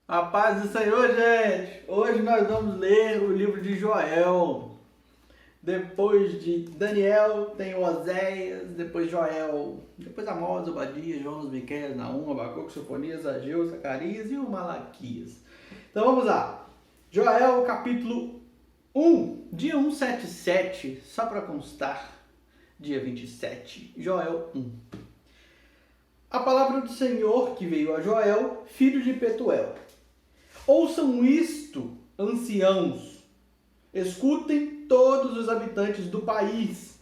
A paz do Senhor, gente! Hoje nós vamos ler o livro de Joel. Depois de Daniel tem Oséias, depois Joel, depois Amós, Obadias, Jonas, Miqueias, Naum, Abacuque, Sofonias, Ageu, Zacarias e o Malaquias. Então vamos lá. Joel, capítulo 1, dia 177, só para constar, dia 27. Joel 1. A palavra do Senhor que veio a Joel, filho de Petuel. Ouçam isto, anciãos, escutem todos os habitantes do país.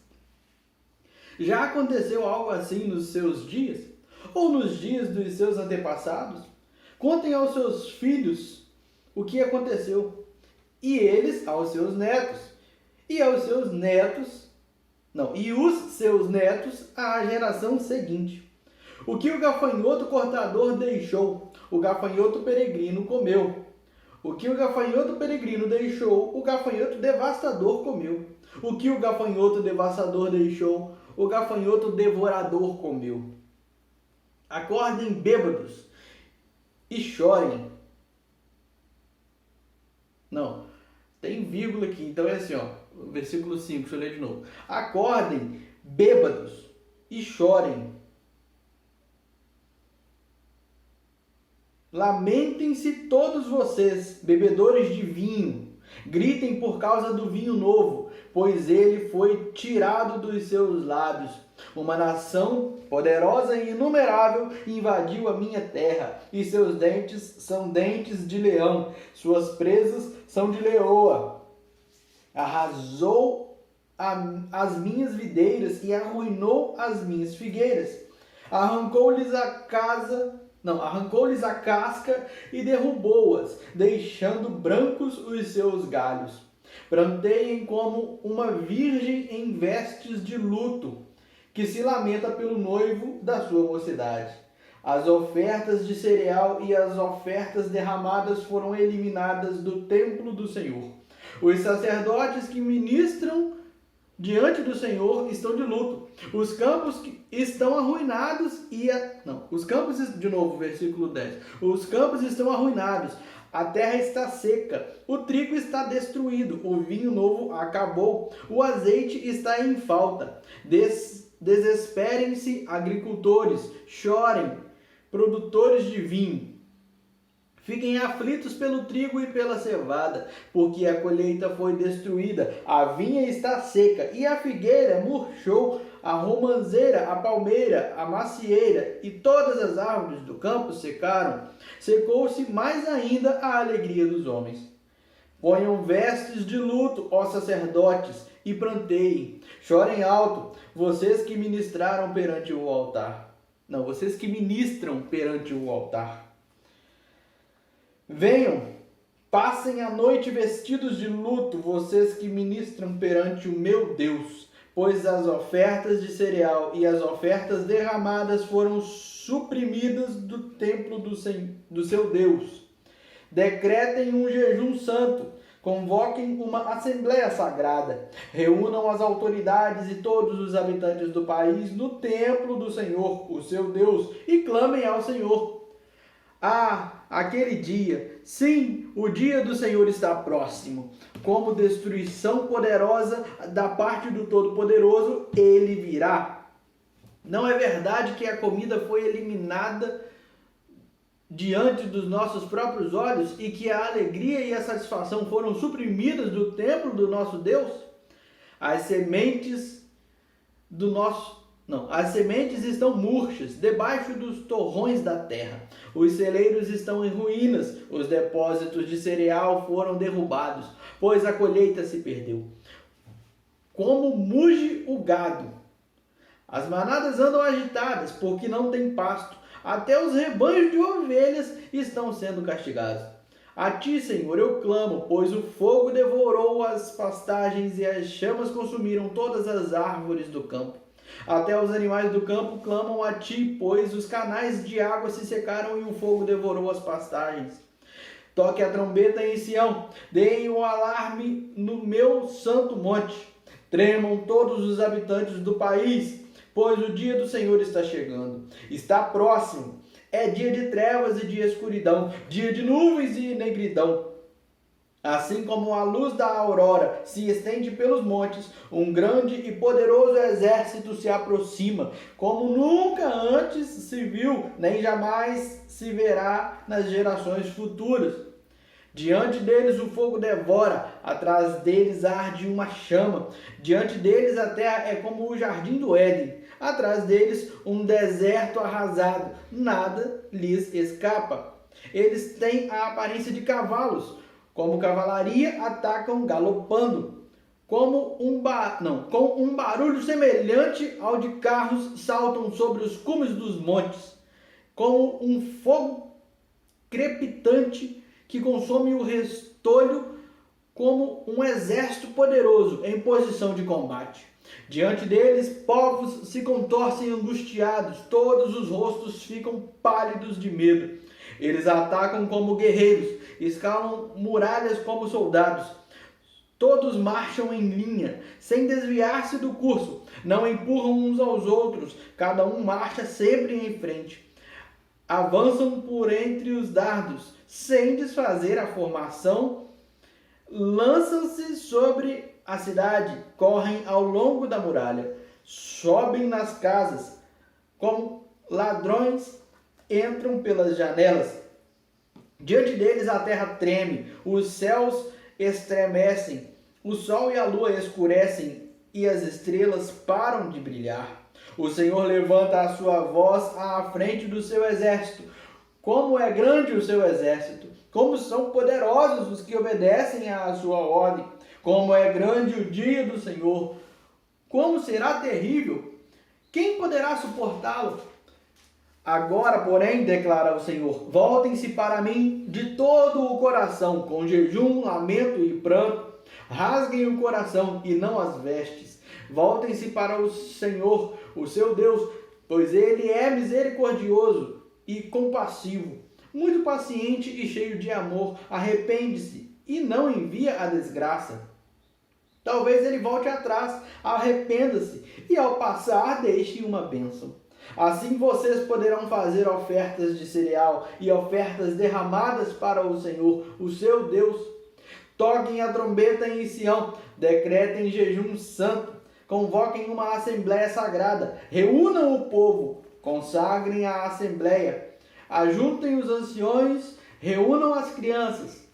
Já aconteceu algo assim nos seus dias? Ou nos dias dos seus antepassados? Contem aos seus filhos o que aconteceu, e eles aos seus netos, e aos seus netos, e os seus netos à geração seguinte. O que o gafanhoto cortador deixou, o gafanhoto peregrino comeu. O que o gafanhoto peregrino deixou, o gafanhoto devastador comeu. O que o gafanhoto devastador deixou, o gafanhoto devorador comeu. Acordem bêbados e chorem. Não, tem vírgula aqui, então é assim, versículo 5, deixa eu ler de novo. Acordem bêbados e chorem. Lamentem-se todos vocês, bebedores de vinho. Gritem por causa do vinho novo, pois ele foi tirado dos seus lábios. Uma nação poderosa e inumerável invadiu a minha terra, e seus dentes são dentes de leão, suas presas são de leoa. Arrasou as minhas videiras e arruinou as minhas figueiras. Arrancou-lhes a casca e derrubou-as, deixando brancos os seus galhos. Planteiem como uma virgem em vestes de luto, que se lamenta pelo noivo da sua mocidade. As ofertas de cereal e as ofertas derramadas foram eliminadas do templo do Senhor. Os sacerdotes que ministram diante do Senhor estão de luto. Os campos estão arruinados versículo 10. Os campos estão arruinados, a terra está seca, o trigo está destruído, o vinho novo acabou, o azeite está em falta. Desesperem-se, agricultores, chorem, produtores de vinho. Fiquem aflitos pelo trigo e pela cevada, porque a colheita foi destruída, a vinha está seca e a figueira murchou, a romanceira, a palmeira, a macieira e todas as árvores do campo secaram. Secou-se mais ainda a alegria dos homens. Ponham vestes de luto, ó sacerdotes, e pranteiem. Chorem alto, vocês que ministram perante o altar. Venham, passem a noite vestidos de luto, vocês que ministram perante o meu Deus, pois as ofertas de cereal e as ofertas derramadas foram suprimidas do templo do seu Deus. Decretem um jejum santo, convoquem uma assembleia sagrada, reúnam as autoridades e todos os habitantes do país no templo do Senhor, o seu Deus, e clamem ao Senhor. Aquele dia, sim, o dia do Senhor está próximo. Como destruição poderosa da parte do Todo-Poderoso, ele virá. Não é verdade que a comida foi eliminada diante dos nossos próprios olhos e que a alegria e a satisfação foram suprimidas do templo do nosso Deus? As sementes estão murchas, debaixo dos torrões da terra. Os celeiros estão em ruínas, os depósitos de cereal foram derrubados, pois a colheita se perdeu. Como muge o gado. As manadas andam agitadas, porque não tem pasto. Até os rebanhos de ovelhas estão sendo castigados. A ti, Senhor, eu clamo, pois o fogo devorou as pastagens e as chamas consumiram todas as árvores do campo. Até os animais do campo clamam a ti, pois os canais de água se secaram e o fogo devorou as pastagens. Toque a trombeta em Sião, deem o alarme no meu santo monte. Tremam todos os habitantes do país, pois o dia do Senhor está chegando. Está próximo. É dia de trevas e de escuridão, dia de nuvens e negridão. Assim como a luz da aurora se estende pelos montes, um grande e poderoso exército se aproxima, como nunca antes se viu, nem jamais se verá nas gerações futuras. Diante deles o fogo devora, atrás deles arde uma chama. Diante deles a terra é como o jardim do Éden, atrás deles um deserto arrasado, nada lhes escapa. Eles têm a aparência de cavalos, como cavalaria atacam galopando, com um barulho semelhante ao de carros saltam sobre os cumes dos montes, como um fogo crepitante que consome o restolho, como um exército poderoso em posição de combate. Diante deles, povos se contorcem angustiados, todos os rostos ficam pálidos de medo. Eles atacam como guerreiros, escalam muralhas como soldados. Todos marcham em linha, sem desviar-se do curso, não empurram uns aos outros, cada um marcha sempre em frente. Avançam por entre os dardos, sem desfazer a formação, lançam-se sobre a cidade, correm ao longo da muralha, sobem nas casas, como ladrões entram pelas janelas. Diante deles a terra treme, os céus estremecem, o sol e a lua escurecem e as estrelas param de brilhar. O Senhor levanta a sua voz à frente do seu exército. Como é grande o seu exército! Como são poderosos os que obedecem à sua ordem! Como é grande o dia do Senhor! Como será terrível! Quem poderá suportá-lo? Agora, porém, declara o Senhor, voltem-se para mim de todo o coração, com jejum, lamento e pranto. Rasguem o coração e não as vestes. Voltem-se para o Senhor, o seu Deus, pois ele é misericordioso e compassivo, muito paciente e cheio de amor. Arrepende-se e não envia a desgraça. Talvez ele volte atrás, arrependa-se e ao passar deixe uma bênção. Assim vocês poderão fazer ofertas de cereal e ofertas derramadas para o Senhor, o seu Deus. Toquem a trombeta em Sião, decretem jejum santo, convoquem uma assembleia sagrada, reúnam o povo, consagrem a assembleia, ajuntem os anciões, reúnam as crianças,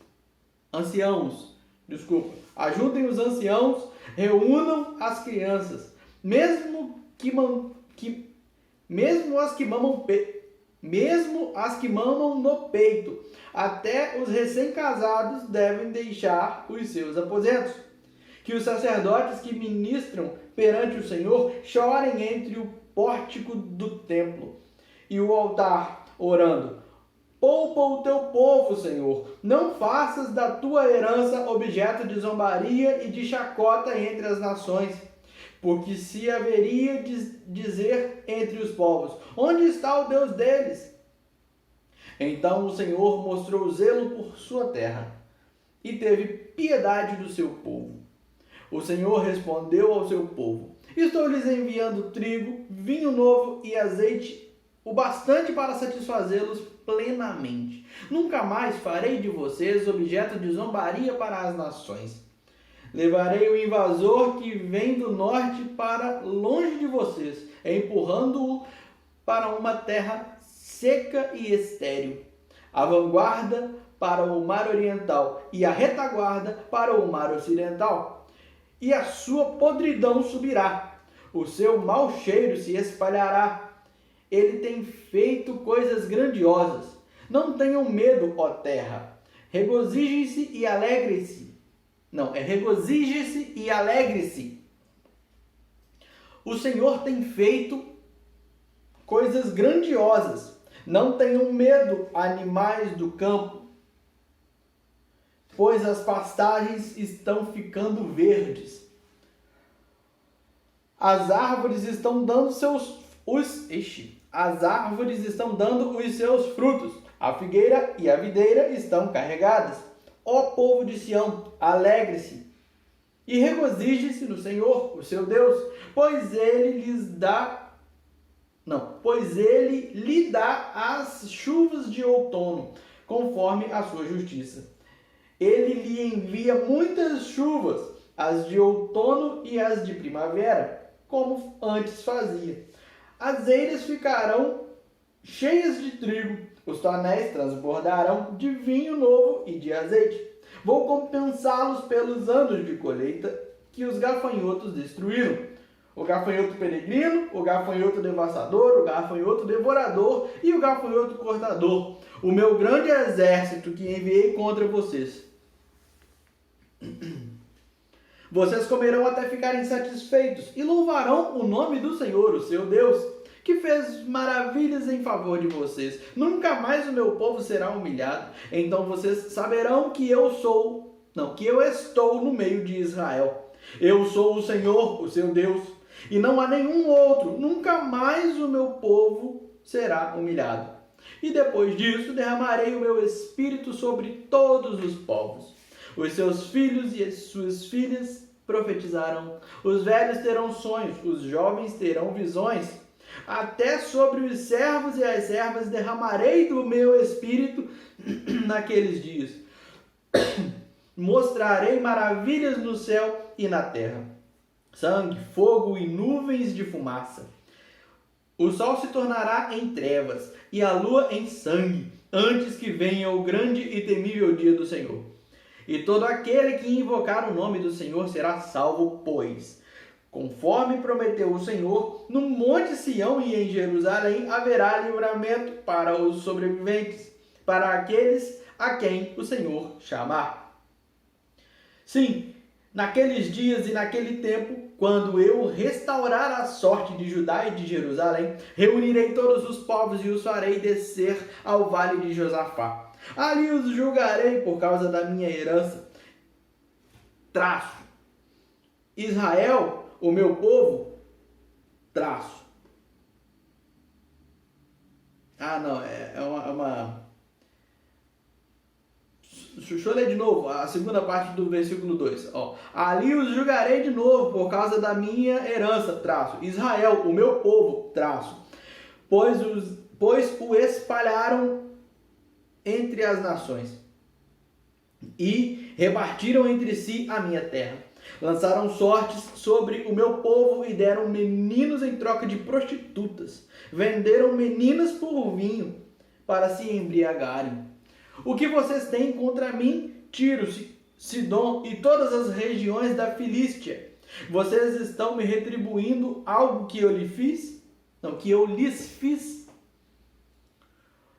ajuntem os anciãos, reúnam as crianças, mesmo as que mamam no peito, até os recém-casados devem deixar os seus aposentos. Que os sacerdotes que ministram perante o Senhor chorem entre o pórtico do templo e o altar, orando: poupa o teu povo, Senhor, não faças da tua herança objeto de zombaria e de chacota entre as nações. Porque se haveria de dizer entre os povos: onde está o Deus deles? Então o Senhor mostrou zelo por sua terra e teve piedade do seu povo. O Senhor respondeu ao seu povo: estou lhes enviando trigo, vinho novo e azeite, o bastante para satisfazê-los plenamente. Nunca mais farei de vocês objeto de zombaria para as nações. Levarei o invasor que vem do norte para longe de vocês, empurrando-o para uma terra seca e estéril, a vanguarda para o mar oriental e a retaguarda para o mar ocidental. E a sua podridão subirá, o seu mau cheiro se espalhará. Ele tem feito coisas grandiosas. Não tenham medo, ó terra. Regozijem-se e alegrem-se. Regozije-se e alegre-se. O Senhor tem feito coisas grandiosas. Não tenham medo, animais do campo, pois as pastagens estão ficando verdes. As árvores estão dando os seus frutos. A figueira e a videira estão carregadas. Ó povo de Sião, alegre-se e regozije-se no Senhor, o seu Deus, pois ele Não, pois ele lhe dá as chuvas de outono, conforme a sua justiça. Ele lhe envia muitas chuvas, as de outono e as de primavera, como antes fazia. As eiras ficarão cheias de trigo, os tonéis transbordarão de vinho novo e de azeite. Vou compensá-los pelos anos de colheita que os gafanhotos destruíram. O gafanhoto peregrino, o gafanhoto devastador, o gafanhoto devorador e o gafanhoto cortador, o meu grande exército que enviei contra vocês. Vocês comerão até ficarem satisfeitos e louvarão o nome do Senhor, o seu Deus, que fez maravilhas em favor de vocês. Nunca mais o meu povo será humilhado. Então vocês saberão que eu estou no meio de Israel. Eu sou o Senhor, o seu Deus, e não há nenhum outro. Nunca mais o meu povo será humilhado. E depois disso derramarei o meu espírito sobre todos os povos. Os seus filhos e as suas filhas profetizarão. Os velhos terão sonhos, os jovens terão visões. Até sobre os servos e as servas derramarei do meu espírito naqueles dias. Mostrarei maravilhas no céu e na terra. Sangue, fogo e nuvens de fumaça. O sol se tornará em trevas e a lua em sangue, antes que venha o grande e temível dia do Senhor. E todo aquele que invocar o nome do Senhor será salvo, pois, conforme prometeu o Senhor, no Monte Sião e em Jerusalém haverá livramento para os sobreviventes, para aqueles a quem o Senhor chamar. Sim, naqueles dias e naquele tempo, quando eu restaurar a sorte de Judá e de Jerusalém, reunirei todos os povos e os farei descer ao vale de Josafá. Ali os julgarei por causa da minha herança. Traço. Israel, o meu povo, traço. Deixa eu ler de novo a segunda parte do versículo 2. Ali os julgarei de novo por causa da minha herança, traço. Israel, o meu povo, traço. Pois o espalharam entre as nações e repartiram entre si a minha terra. Lançaram sortes sobre o meu povo e deram meninos em troca de prostitutas. Venderam meninas por vinho para se embriagarem. O que vocês têm contra mim, Tiro, Sidom e todas as regiões da Filístia? Vocês estão me retribuindo algo que eu lhes fiz?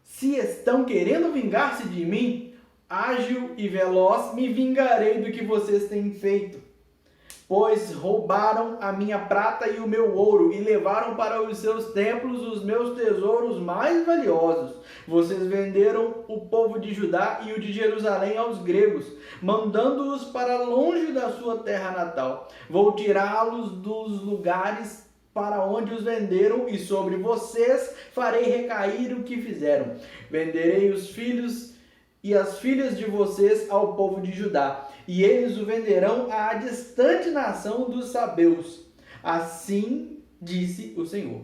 Se estão querendo vingar-se de mim, ágil e veloz me vingarei do que vocês têm feito. Pois roubaram a minha prata e o meu ouro, e levaram para os seus templos os meus tesouros mais valiosos. Vocês venderam o povo de Judá e o de Jerusalém aos gregos, mandando-os para longe da sua terra natal. Vou tirá-los dos lugares para onde os venderam, e sobre vocês farei recair o que fizeram. Venderei os filhos e as filhas de vocês ao povo de Judá, e eles o venderão à distante nação dos sabeus. Assim disse o Senhor.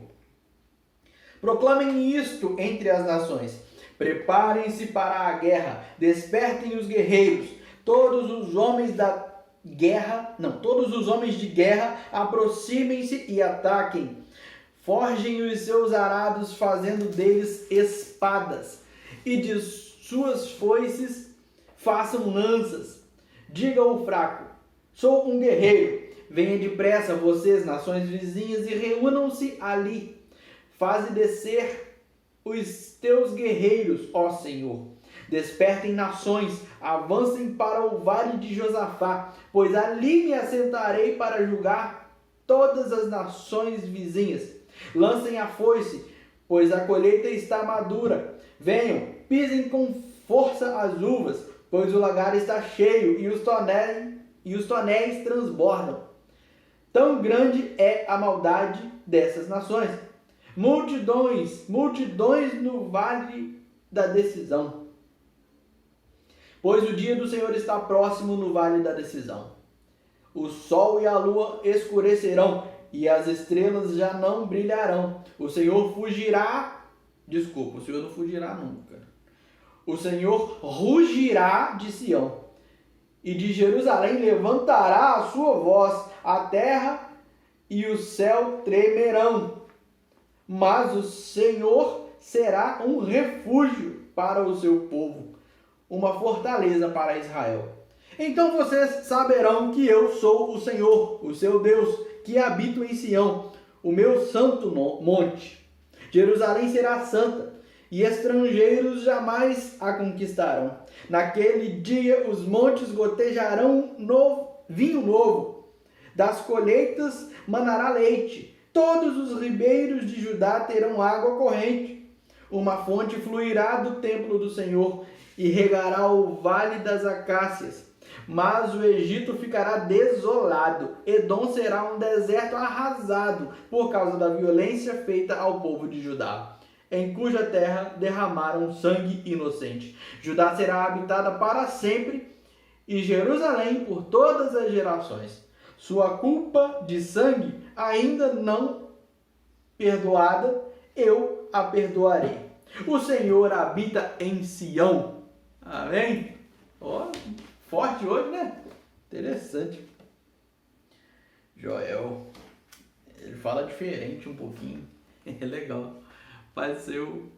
Proclamem isto entre as nações. Preparem-se para a guerra. Despertem os guerreiros. Todos os homens de guerra aproximem-se e ataquem. Forjem os seus arados, fazendo deles espadas, e de suas foices façam lanças. Diga ao fraco: sou um guerreiro. Venha depressa, vocês, nações vizinhas, e reúnam-se ali. Faze descer os teus guerreiros, ó Senhor. Despertem nações, avancem para o vale de Josafá, pois ali me assentarei para julgar todas as nações vizinhas. Lancem a foice, pois a colheita está madura. Venham, pisem com força as uvas, pois o lagar está cheio e os tonéis transbordam. Tão grande é a maldade dessas nações. Multidões no vale da decisão. Pois o dia do Senhor está próximo no vale da decisão. O sol e a lua escurecerão e as estrelas já não brilharão. O Senhor fugirá, desculpa, o Senhor não fugirá nunca. O Senhor rugirá de Sião, e de Jerusalém levantará a sua voz, a terra e o céu tremerão. Mas o Senhor será um refúgio para o seu povo, uma fortaleza para Israel. Então vocês saberão que eu sou o Senhor, o seu Deus, que habito em Sião, o meu santo monte. Jerusalém será santa, e estrangeiros jamais a conquistarão. Naquele dia os montes gotejarão vinho novo, das colheitas manará leite, todos os ribeiros de Judá terão água corrente. Uma fonte fluirá do templo do Senhor e regará o vale das acácias. Mas o Egito ficará desolado, Edom será um deserto arrasado por causa da violência feita ao povo de Judá, em cuja terra derramaram sangue inocente. Judá será habitada para sempre e Jerusalém por todas as gerações. Sua culpa de sangue ainda não perdoada, eu a perdoarei. O Senhor habita em Sião. Amém? Ó, forte hoje, né? Interessante. Joel, ele fala diferente um pouquinho. É legal. Pareceu